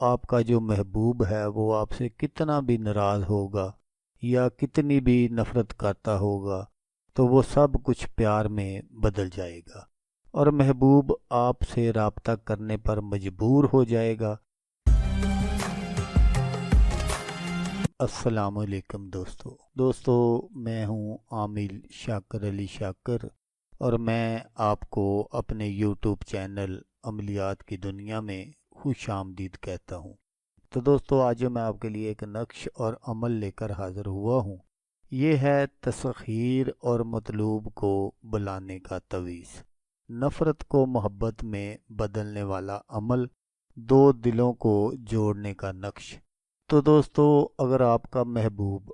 آپ کا جو محبوب ہے وہ آپ سے کتنا بھی ناراض ہوگا یا کتنی بھی نفرت کرتا ہوگا تو وہ سب کچھ پیار میں بدل جائے گا اور محبوب آپ سے رابطہ کرنے پر مجبور ہو جائے گا۔ السلام علیکم دوستو، میں ہوں عامل شاکر علی شاکر اور میں آپ کو اپنے یوٹیوب چینل عملیات کی دنیا میں خوش آمدید کہتا ہوں۔ تو دوستو، آج میں آپ کے لیے ایک نقش اور عمل لے کر حاضر ہوا ہوں۔ یہ ہے تسخیر اور مطلوب کو بلانے کا تعویذ، نفرت کو محبت میں بدلنے والا عمل، دو دلوں کو جوڑنے کا نقش۔ تو دوستو، اگر آپ کا محبوب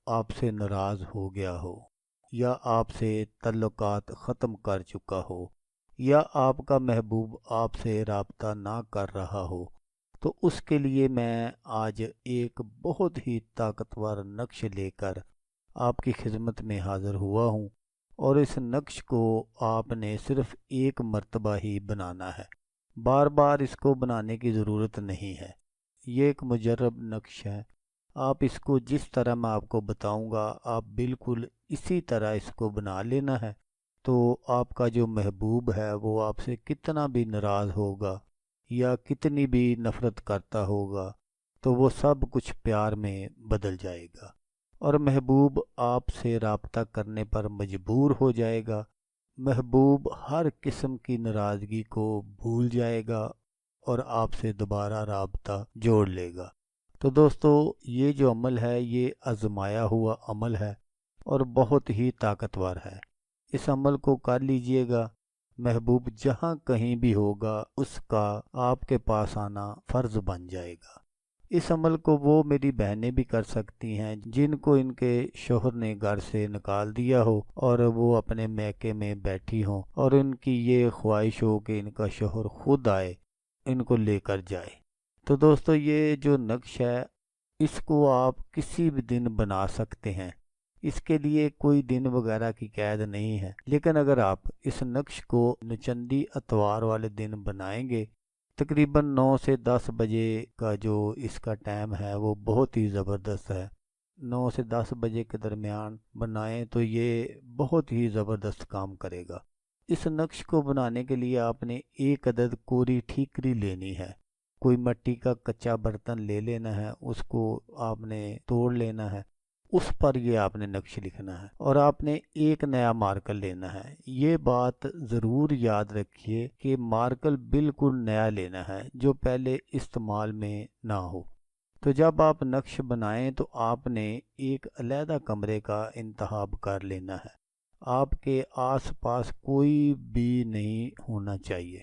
آپ سے ناراض ہو گیا ہو یا آپ سے تعلقات ختم کر چکا ہو یا آپ کا محبوب آپ سے رابطہ نہ کر رہا ہو تو اس کے لیے میں آج ایک بہت ہی طاقتور نقش لے کر آپ کی خدمت میں حاضر ہوا ہوں، اور اس نقش کو آپ نے صرف ایک مرتبہ ہی بنانا ہے، بار بار اس کو بنانے کی ضرورت نہیں ہے۔ یہ ایک مجرب نقش ہے، آپ اس کو جس طرح میں آپ کو بتاؤں گا آپ بالکل اسی طرح اس کو بنا لینا ہے، تو آپ کا جو محبوب ہے وہ آپ سے کتنا بھی ناراض ہوگا یا کتنی بھی نفرت کرتا ہوگا تو وہ سب کچھ پیار میں بدل جائے گا اور محبوب آپ سے رابطہ کرنے پر مجبور ہو جائے گا۔ محبوب ہر قسم کی ناراضگی کو بھول جائے گا اور آپ سے دوبارہ رابطہ جوڑ لے گا۔ تو دوستو، یہ جو عمل ہے یہ آزمایا ہوا عمل ہے اور بہت ہی طاقتور ہے۔ اس عمل کو کر لیجئے گا، محبوب جہاں کہیں بھی ہوگا اس کا آپ کے پاس آنا فرض بن جائے گا۔ اس عمل کو وہ میری بہنیں بھی کر سکتی ہیں جن کو ان کے شوہر نے گھر سے نکال دیا ہو اور وہ اپنے میکے میں بیٹھی ہوں اور ان کی یہ خواہش ہو کہ ان کا شوہر خود آئے ان کو لے کر جائے۔ تو دوستو، یہ جو نقش ہے اس کو آپ کسی بھی دن بنا سکتے ہیں، اس کے لیے کوئی دن وغیرہ کی قید نہیں ہے، لیکن اگر آپ اس نقش کو نچندی اتوار والے دن بنائیں گے، تقریباً 9 سے 10 بجے کا جو اس کا ٹائم ہے وہ بہت ہی زبردست ہے۔ 9 سے 10 بجے کے درمیان بنائیں تو یہ بہت ہی زبردست کام کرے گا۔ اس نقش کو بنانے کے لیے آپ نے ایک عدد کوری ٹھیکری لینی ہے، کوئی مٹی کا کچا برتن لے لینا ہے، اس کو آپ نے توڑ لینا ہے، اس پر یہ آپ نے نقش لکھنا ہے اور آپ نے ایک نیا مارکر لینا ہے۔ یہ بات ضرور یاد رکھیے کہ مارکر بالکل نیا لینا ہے جو پہلے استعمال میں نہ ہو۔ تو جب آپ نقش بنائیں تو آپ نے ایک علیحدہ کمرے کا انتخاب کر لینا ہے، آپ کے آس پاس کوئی بھی نہیں ہونا چاہیے۔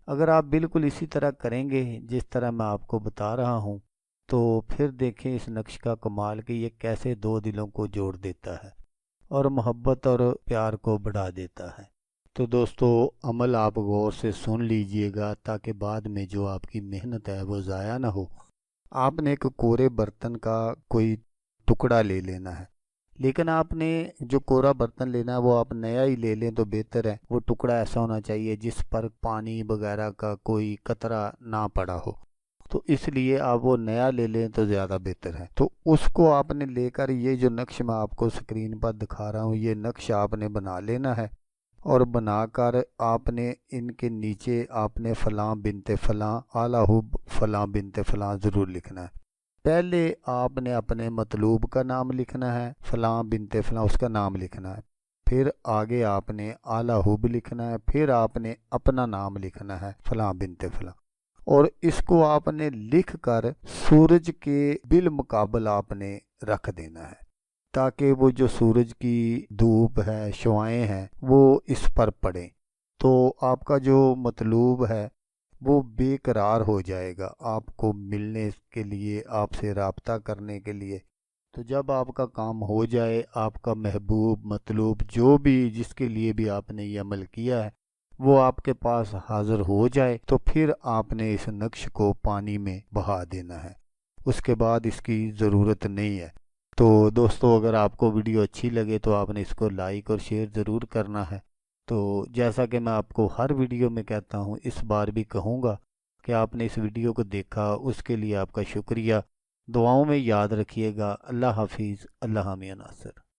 اگر آپ بالکل اسی طرح کریں گے جس طرح میں آپ کو بتا رہا ہوں تو پھر دیکھیں اس نقش کا کمال کہ یہ کیسے دو دلوں کو جوڑ دیتا ہے اور محبت اور پیار کو بڑھا دیتا ہے۔ تو دوستو، عمل آپ غور سے سن لیجئے گا تاکہ بعد میں جو آپ کی محنت ہے وہ ضائع نہ ہو۔ آپ نے ایک کورے برتن کا کوئی ٹکڑا لے لینا ہے، لیکن آپ نے جو کورا برتن لینا ہے وہ آپ نیا ہی لے لیں تو بہتر ہے۔ وہ ٹکڑا ایسا ہونا چاہیے جس پر پانی وغیرہ کا کوئی قطرہ نہ پڑا ہو، تو اس لیے آپ وہ نیا لے لیں تو زیادہ بہتر ہے۔ تو اس کو آپ نے لے کر یہ جو نقش میں آپ کو سکرین پر دکھا رہا ہوں یہ نقش آپ نے بنا لینا ہے، اور بنا کر آپ نے ان کے نیچے آپ نے فلاں بنت فلاں اعلیٰ حب فلاں بنت فلاں ضرور لکھنا ہے۔ پہلے آپ نے اپنے مطلوب کا نام لکھنا ہے، فلاں بنت فلاں اس کا نام لکھنا ہے، پھر آگے آپ نے اعلیٰ حب لکھنا ہے، پھر آپ نے اپنا نام لکھنا ہے فلاں بنت فلاں، اور اس کو آپ نے لکھ کر سورج کے بالمقابل آپ نے رکھ دینا ہے تاکہ وہ جو سورج کی دھوپ ہے، شعائیں ہیں، وہ اس پر پڑیں تو آپ کا جو مطلوب ہے وہ بے قرار ہو جائے گا آپ کو ملنے کے لیے، آپ سے رابطہ کرنے کے لیے۔ تو جب آپ کا کام ہو جائے، آپ کا محبوب مطلوب جو بھی جس کے لیے بھی آپ نے یہ عمل کیا ہے وہ آپ کے پاس حاضر ہو جائے تو پھر آپ نے اس نقش کو پانی میں بہا دینا ہے، اس کے بعد اس کی ضرورت نہیں ہے۔ تو دوستو، اگر آپ کو ویڈیو اچھی لگے تو آپ نے اس کو لائک اور شیئر ضرور کرنا ہے۔ تو جیسا کہ میں آپ کو ہر ویڈیو میں کہتا ہوں، اس بار بھی کہوں گا کہ آپ نے اس ویڈیو کو دیکھا، اس کے لیے آپ کا شکریہ۔ دعاؤں میں یاد رکھیے گا۔ اللہ حافظ، اللہ حامی ناصر۔